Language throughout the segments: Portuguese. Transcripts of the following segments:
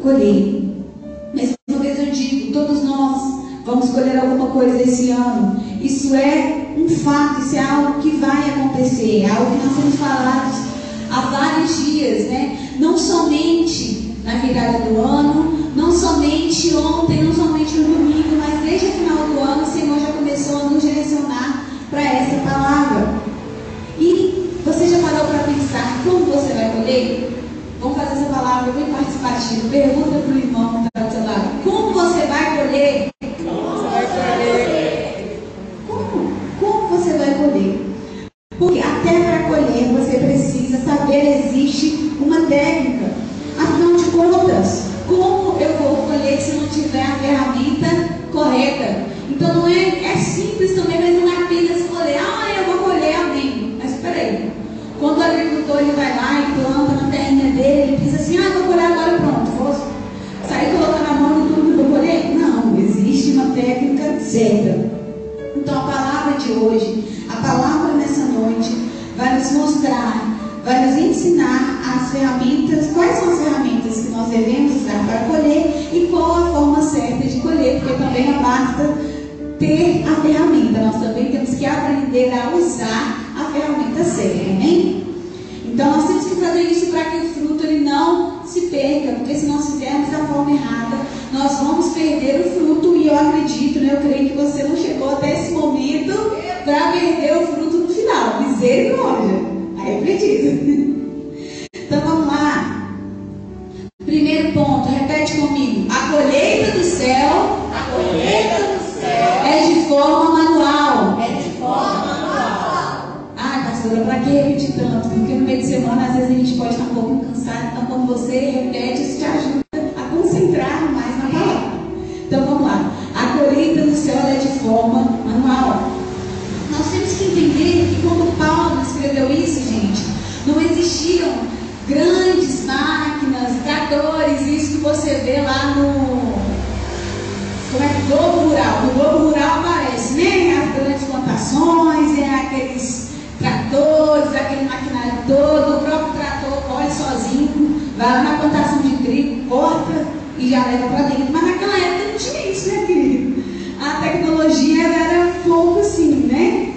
colher. Mais uma vez eu digo, todos nós vamos colher alguma coisa esse ano. Isso é um fato, isso é algo que vai acontecer, é algo que nós temos falado há vários dias, né? Não somente na virada do ano, não somente ontem, não somente no domingo, mas desde o final do ano o Senhor já começou a nos direcionar para essa palavra. E você já parou para pensar como você vai colher? Vamos fazer essa palavra bem participativa. Pergunta para o irmão que está do seu lado: como você vai colher? Como você vai colher? Porque até para colher você precisa saber, existe uma técnica. Afinal de contas, como eu vou colher se não tiver a ferramenta correta? Então não é simples também, mas não é apenas colher. Eu vou colher, amém. Mas espera aí. Quando o agricultor ele vai lá e planta na terrinha dele, ele pensa assim: vou colher agora, pronto. Vou sair colocando a mão no tudo e vou colher? Não, existe uma técnica certa. Então a palavra de hoje, a palavra nessa noite, vai nos mostrar, vai nos ensinar as ferramentas, quais são as ferramentas que nós devemos usar para colher e qual a forma certa de colher, porque também não basta ter a ferramenta, nós também temos que aprender a usar a ferramenta certa, amém? Então nós temos que fazer isso para que o fruto ele não se perca, porque se nós fizermos da forma errada, nós vamos perder o fruto. E eu acredito, né, eu creio que você não chegou até esse momento para perder o fruto no final. Misericórdia, aí eu acredito. Então vamos lá. Primeiro ponto, repete comigo: a colheita do céu, é de forma manual. Pastora, para que repetir tanto? Porque no meio de semana às vezes a gente pode estar um pouco cansado. Então quando você repete, isso te ajuda a concentrar mais na palavra. Então vamos lá. A colheita do céu é de forma manual. Nós temos que entender que quando Paulo escreveu isso, gente, não existiam grandes máquinas, tratores, isso que você vê lá no Globo Rural. No Globo Rural aparece, né? As grandes plantações, aqueles tratores, aquele maquinário todo. O próprio trator corre sozinho, vai lá na plantação de trigo, corta e já leva para dentro. Mas naquela época não tinha isso, né, querido? A tecnologia era pouco assim, né?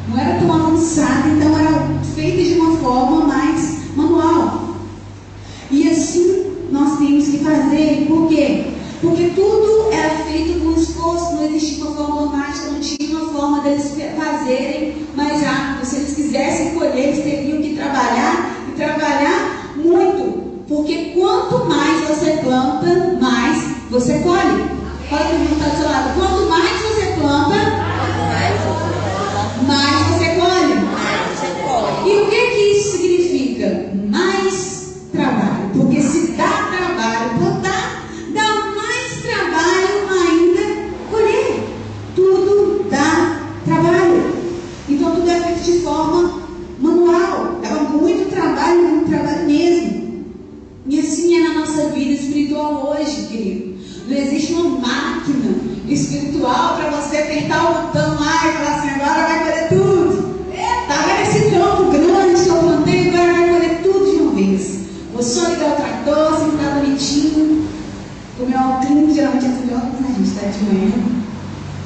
Não era tão avançada, então era feita de uma forma mais manual. E assim nós temos que fazer. Por quê? Porque tudo era feito com esforço, não existia uma forma automática, não tinha uma forma deles fazerem mais rápido. Se eles quisessem colher, eles teriam que trabalhar e trabalhar muito. Porque quanto mais você planta, mais você colhe. Pode perguntar do seu lado: quanto mais você planta, mais você colhe. E o que isso significa? Mais trabalho. Porque se dá trabalho plantar, dá mais trabalho ainda colher. Tudo dá trabalho. Então tudo é feito de forma manual. Dava muito trabalho mesmo. E assim é na nossa vida espiritual hoje, querido. Não existe uma máquina espiritual para você apertar o botão lá e falar assim: agora vai colher tudo. Tá vendo esse tronco grande que eu plantei? Agora vai colher tudo de uma vez. Vou só ligar o trator, sentar bonitinho, com o meu óculos, geralmente é assim, meu óculos, a gente está de manhã,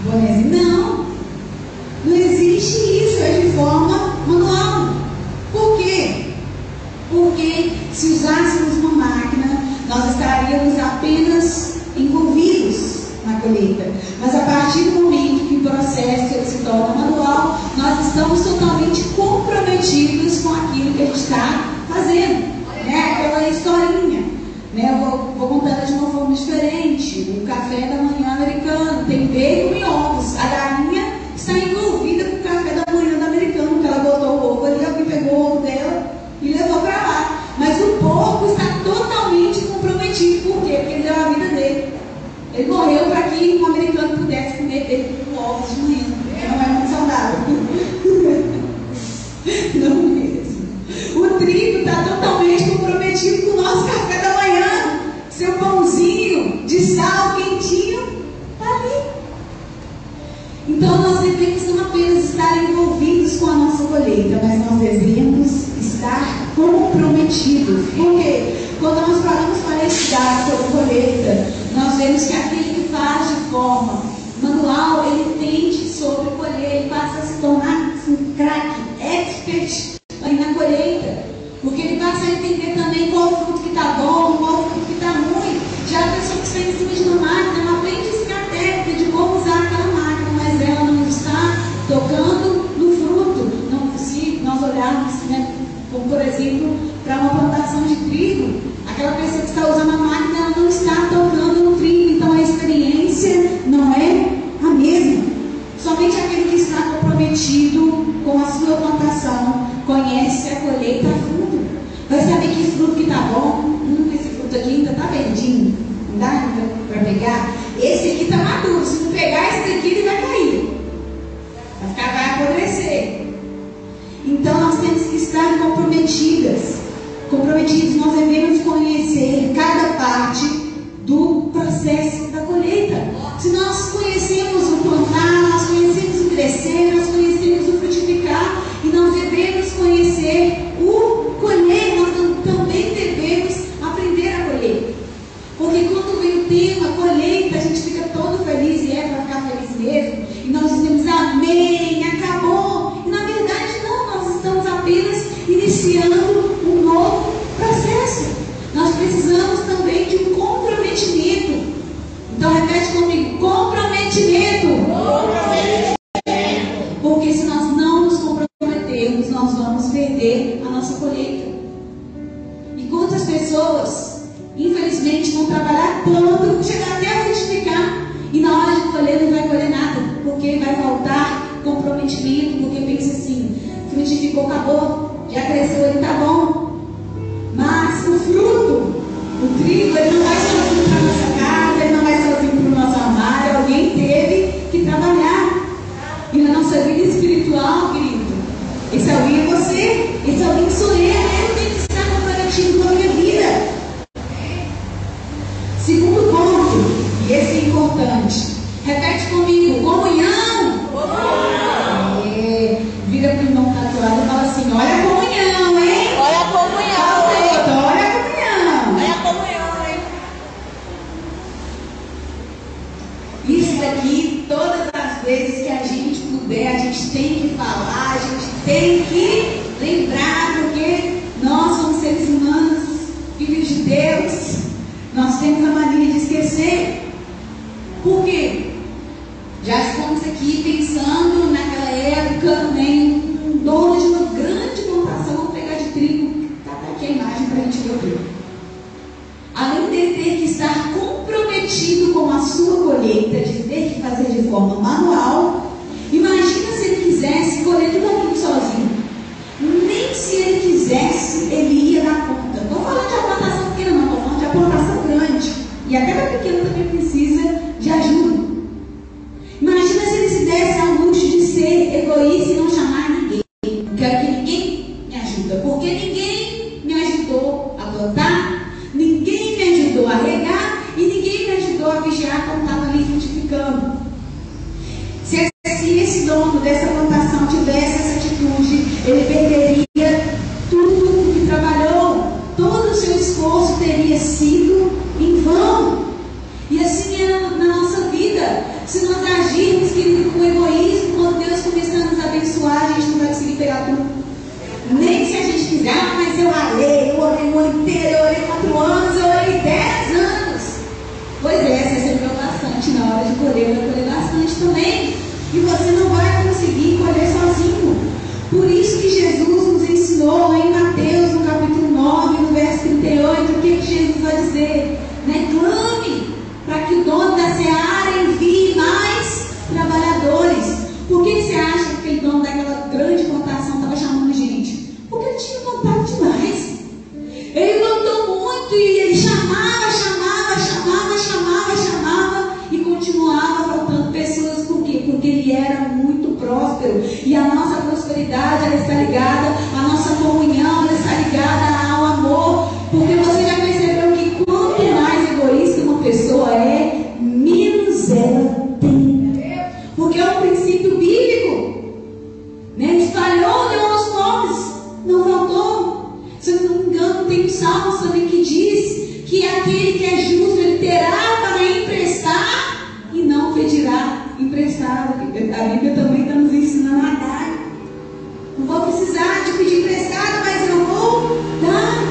bonézinho. Não existe isso, é de forma manual. Por quê? Porque se usássemos uma máquina, nós estaríamos apenas envolvidos na colheita. Mas a partir do momento que o processo ele se torna manual, nós estamos totalmente comprometidos com aquilo que a gente está fazendo. Né? Aquela historinha. Né? Eu vou contando de uma forma diferente. O café da manhã americano tem bacon e ovos. A galinha está envolvida com o café da manhã do americano, porque ela botou o ovo ali, alguém pegou o ovo dela e levou para lá. Mas o porco está totalmente comprometido. Por quê? Porque ele deu a vida dele. Ele morreu para que um americano pudesse comer bacon com ovos de manhã. Não é muito saudável. Não mesmo. O trigo está totalmente comprometido com o nosso café da manhã. Seu pãozinho de sal quentinho está ali. Então nós devemos não apenas estar envolvidos com a nossa colheita, mas nós devemos estar comprometidos. Porque quando nós paramos para estudar aquilo e vai cair. Vai apodrecer. Então nós temos que estar comprometidos. Nós devemos conhecer cada parte do processo da colheita. Se nós conhecemos o plantar, nós conhecemos o crescer, nós conhecemos o frutificar, e nós devemos conhecer o colher, nós também devemos aprender a colher. Porque quando vem o tema colheita, a gente fica todo feliz, e é para ficar feliz mesmo, e nós dizemos amém, acabou. E na verdade não, nós estamos apenas iniciando um novo processo. Nós precisamos também de um comprometimento. Então repete comigo, comprometimento. Porque se nós não nos comprometermos, nós vamos perder a nossa colheita. E quantas pessoas, infelizmente, vão trabalhar tanto, chegar até a frutificar, e na hora de colher não vai colher nada, porque vai faltar comprometimento, porque pensa assim, frutificou, acabou, já cresceu, ele está bom. Mas o fruto, o trigo, ele não vai sozinho para a nossa casa, ele não vai sozinho para o nosso armário, alguém teve que trabalhar. E na nossa vida espiritual, querido, esse alguém é você, esse alguém sou eu tenho que estar comprometido com a minha vida. Segundo ponto, e esse é importante, repete comigo, comunhão. Vira para o irmão que está do lado e fala assim, olha a comunhão, hein? Olha a comunhão, hein? Olha a comunhão. Olha a comunhão, hein? Isso daqui, todas as vezes que a gente puder, a gente tem que falar, a gente tem que lembrar, porque nós somos seres humanos, filhos de Deus, nós temos a mania de esquecer. Por quê? Já estamos aqui pensando naquela época, um dono de uma grande plantação, vamos pegar de trigo, está aqui a imagem para a gente ver o trigo. Além de ter que estar comprometido com a sua colheita, de ter que fazer de forma manual, imagina se ele quisesse colher tudo aquilo sozinho. Nem se ele quisesse, ele ia dar conta. Não estou falando de uma plantação pequena, não, estou falando de uma plantação grande. E até a pequena também precisa de ajuda. Imagina se ele se desse ao luxo de ser egoísta e não chamar ninguém. Não quero que ninguém me ajude, porque ninguém me ajudou a plantar, ninguém me ajudou a regar e ninguém me ajudou a vigiar quando estava ali frutificando. Se esse dono dessa plantação tivesse essa atitude, ele perderia tudo que trabalhou, todo o seu esforço teria sido em vão. E assim é na nossa vida. Se nós agirmos, querido, com egoísmo, quando Deus começar a nos abençoar, a gente não vai conseguir pegar tudo. Nem se a gente quiser, mas eu orei o ano inteiro, eu orei 4 anos, eu orei 10 anos. Pois é, você recebeu bastante na hora de colher, vai colher bastante também. E você não vai conseguir colher sozinho. Por isso que Jesus nos ensinou em Mateus, no capítulo 9, no verso 38, o que Jesus vai dizer? Clame para que o dono da seara envie mais trabalhadores. Por que você acha que aquele dono daquela grande plantação estava chamando gente? Porque ele tinha plantado demais. Ele plantou muito e ele chamava e continuava faltando pessoas. Por quê? Porque ele era muito próspero. E a nossa prosperidade, ela está ligada, a nossa comunhão, ela está ligada ao amor. Porque você já percebeu que quanto mais egoísta uma pessoa é, menos ela tem. Porque é um princípio bíblico. Espalhou, deu aos pobres, não faltou. Se eu não me engano, tem um salmo também que diz que aquele que é justo, ele terá para emprestar e não pedirá emprestado. A Bíblia também está nos ensinando a dar. Não vou precisar de pedir emprestado, mas eu vou dar.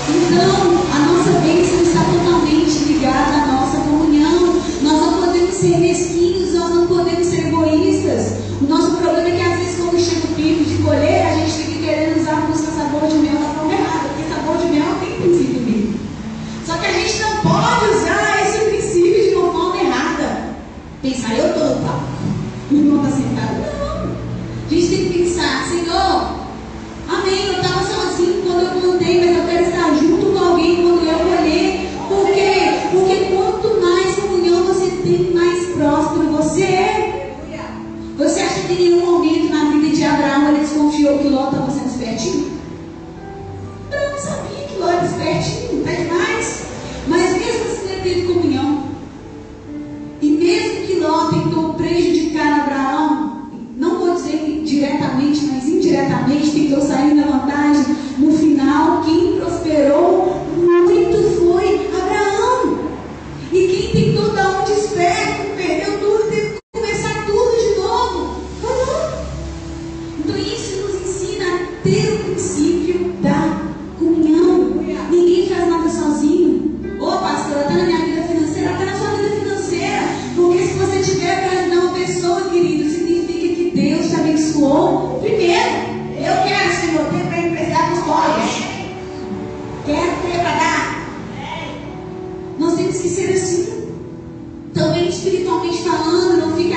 Então, a nossa bênção está totalmente ligada à nossa comunhão. Nós não podemos ser mesquinhos, nós não podemos ser egoístas. O nosso problema é que às vezes quando chega o tempo de colher, a gente fica querendo usar a música sabor de mel da forma errada, porque sabor de mel tem princípio bíblico. Só que a gente não pode usar esse princípio de uma forma errada. Pensar, eu estou no palco, o irmão está sentado. Não. A gente tem que pensar, Senhor, amém, eu estava sozinho quando eu plantei, mas eu quero estar junto com alguém quando eu colher. Por quê? Porque quanto mais comunhão você tem, mais próspero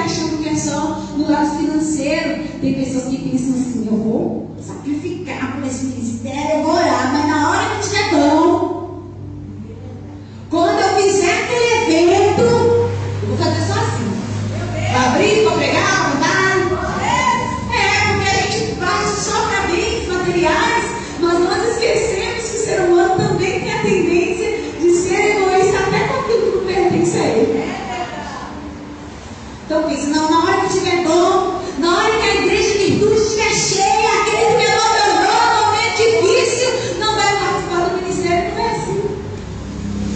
achando que é só no lado financeiro. Tem pessoas que pensam assim: eu vou sacrificar por esse ministério, eu vou orar, mas na hora que estiver bom, quando eu fizer aquele evento, eu vou fazer só assim. Vou abrir, vou pregar, vou dar. Porque a gente faz só para bens materiais, mas nós esquecemos que o ser humano também tem a tendência de ser egoísta até com aquilo que não pertence a ele. Então pensa, não, na hora que estiver bom, na hora que a igreja de virtude estiver cheia, aquele que melhorou no momento difícil, não vai participar do ministério. Não é assim.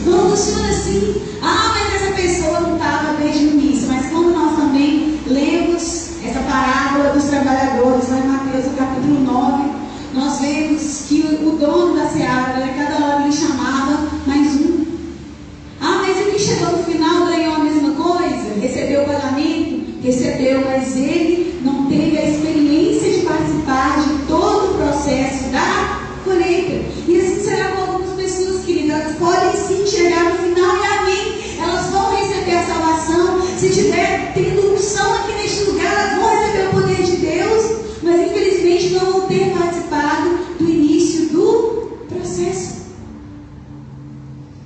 Não funciona assim. Mas essa pessoa não estava desde o início. Mas quando nós também lemos essa parábola dos trabalhadores, lá em Mateus, no capítulo 9, nós vemos que o dono da seara, cada hora ele chamava mais um. Mas o que chegou no final ganhou a mesma coisa? Recebeu o pagamento? Recebeu, mas ele não teve a experiência de participar de todo o processo da colheita. E assim será com algumas pessoas, queridas. Elas podem sim chegar no final e amém. Elas vão receber a salvação. Se tiver tendo unção aqui neste lugar, elas vão receber o poder de Deus, mas infelizmente não vão ter participado do início do processo.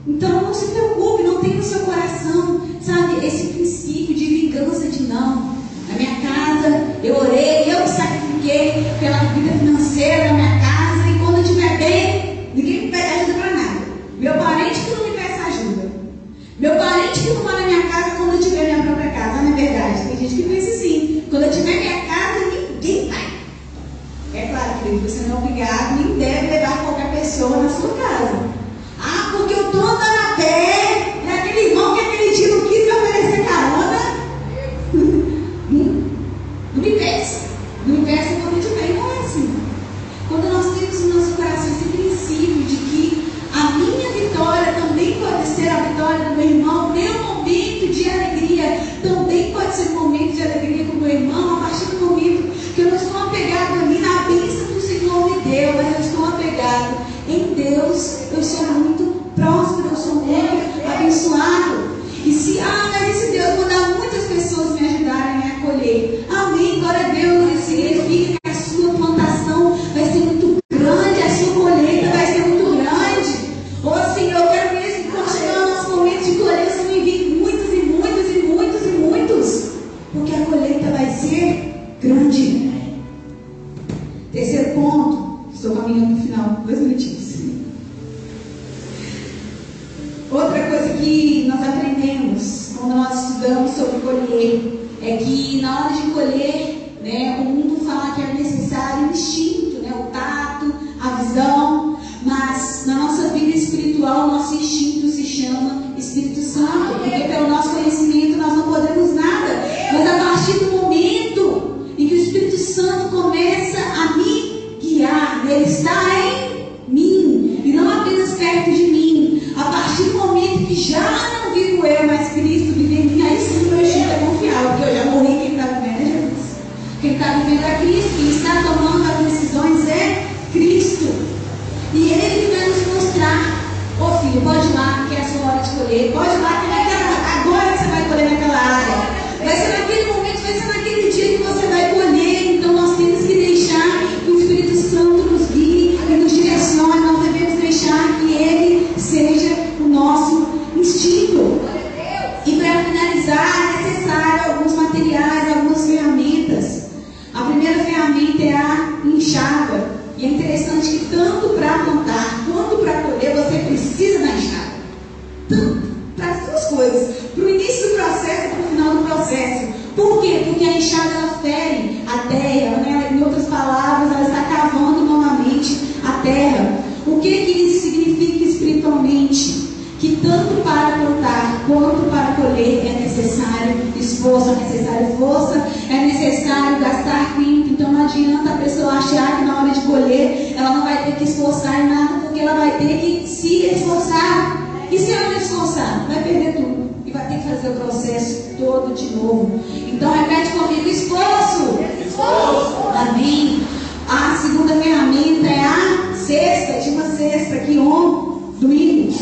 Então não se preocupe, não tenha no seu coração, sabe, esse princípio de vingança de não. Na minha casa eu orei, eu me sacrifiquei pela vida financeira da minha casa, e quando eu estiver bem, ninguém me pede ajuda para nada. Meu parente que não me peça ajuda. Meu parente que não vai na minha casa quando eu tiver minha própria casa. Não é verdade? Tem gente que pensa assim: quando eu tiver minha casa, ninguém vai. É claro, querido, você não é obrigado, nem deve levar qualquer pessoa na sua casa. Porque eu estou andando a pé, e aquele irmão que aquele dia não quis me oferecer carona. Não me peça. Não me peça quando eu estiver. Não é assim. Quando nós temos no nosso coração esse princípio de que a minha vitória também pode ser a vitória do meu irmão, meu momento de alegria também pode ser um momento de alegria com o meu irmão, a partir do momento que eu não estou apegado ali na bênção que o Senhor me deu, mas eu estou apegado em Deus. Eu sou muito próspero, eu sou muito abençoado. E se, mas e se Deus mandar muitas pessoas me ajudarem a colher? Amém, glória a Deus. Isso significa que a sua plantação vai ser muito grande, a sua colheita vai ser muito grande. Senhor, eu quero mesmo que quando chegar o nosso momento de colheita, você me envie muitos e muitos e muitos e muitos, porque a colheita vai ser grande. Terceiro ponto, estou caminhando no final, 2 minutinhos. Outra coisa que nós aprendemos quando nós estudamos sobre colher é que na hora de colher, o mundo fala que é necessário o instinto, o tato, a visão, mas na nossa vida espiritual, nosso instinto se chama Espírito Santo, porque pelo nosso conhecimento nós não podemos nada, mas a partir do momento em que o Espírito Santo começa a me guiar, ele está em mim, e não apenas perto de mim, a partir do momento que já não vivo eu, mas Cristo vive em mim, aí sim o meu instinto é confiável, porque eu já morri, quem está vivendo é Jesus. Quem está vivendo é Cristo, quem está tomando as decisões é Cristo. E Ele vai nos mostrar: filho, pode ir lá, que é a sua hora de colher, pode ir lá, que agora que você vai colher naquela área, vai ser naquele momento, vai ser naquele dia que você vai colher. Então nós temos que deixar que o Espírito Santo nos guie e nos direcione. Nós devemos deixar que Ele seja o nosso instinto. E para finalizar, é necessário alguns materiais, algumas ferramentas. A primeira ferramenta é a enxada. E é interessante que tanto para plantar quanto para colher você precisa da enxada. Tanto para as duas coisas, para o início do processo e para o final do processo. Por quê? Porque a enxada ela fere a terra, em outras palavras, ela está cavando novamente a terra. O que isso significa espiritualmente? Que tanto para plantar quanto para colher é necessário esforço, é necessário força, é necessário gastar tempo. Então não adianta a pessoa achar que na hora de colher ela não vai ter que esforçar em nada, porque ela vai ter que se esforçar. E se ela não esforçar, vai perder tudo e vai ter que fazer o processo todo de novo. Então repete comigo: esforço. Amém. A segunda ferramenta é a cesta. Tinha uma cesta aqui domingo.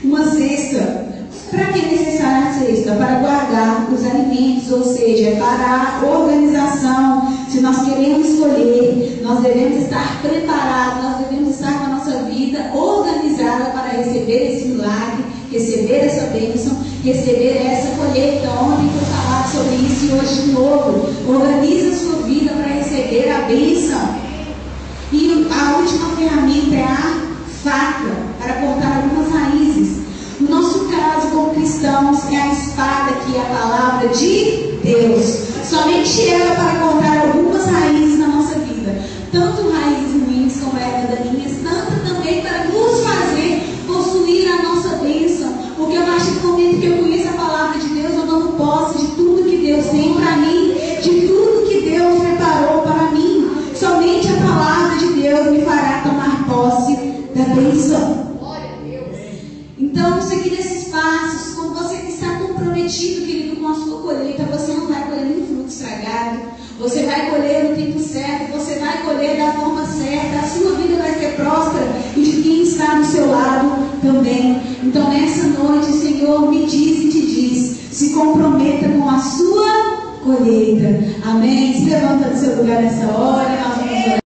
Uma cesta. Para que é necessária a cesta? Para guardar preparar os alimentos, ou seja, para a organização. Se nós queremos escolher, nós devemos estar preparados, nós devemos estar com a nossa vida organizada para receber esse milagre, receber essa bênção, receber essa colheita. Ontem foi falado sobre isso e hoje de novo. Organize a sua vida para receber a bênção. E a última ferramenta é a faca, para cortar algumas raízes. No nosso caso, como cristãos, é a espada, que é a palavra de Deus. Somente ela para cortar algumas raízes na nossa vida. Tanto raízes ruins como ervas daninhas, tanto também para nos fazer possuir a nossa bênção. Porque a partir do momento que eu conheço a palavra de Deus, eu tomo posse de tudo que Deus tem para mim, de tudo que Deus preparou para mim. Somente a palavra de Deus me fará tomar posse da bênção. Então, seguir esses passos, quando você está comprometido, querido, com a sua colheita, você não vai colher nenhum fruto estragado, você vai colher no tempo certo, você vai colher da forma certa, a sua vida vai ser próspera e de quem está do seu lado também. Então, nessa noite, o Senhor me diz e te diz: se comprometa com a sua colheita. Amém? Se levanta do seu lugar nessa hora, nós vamos orar.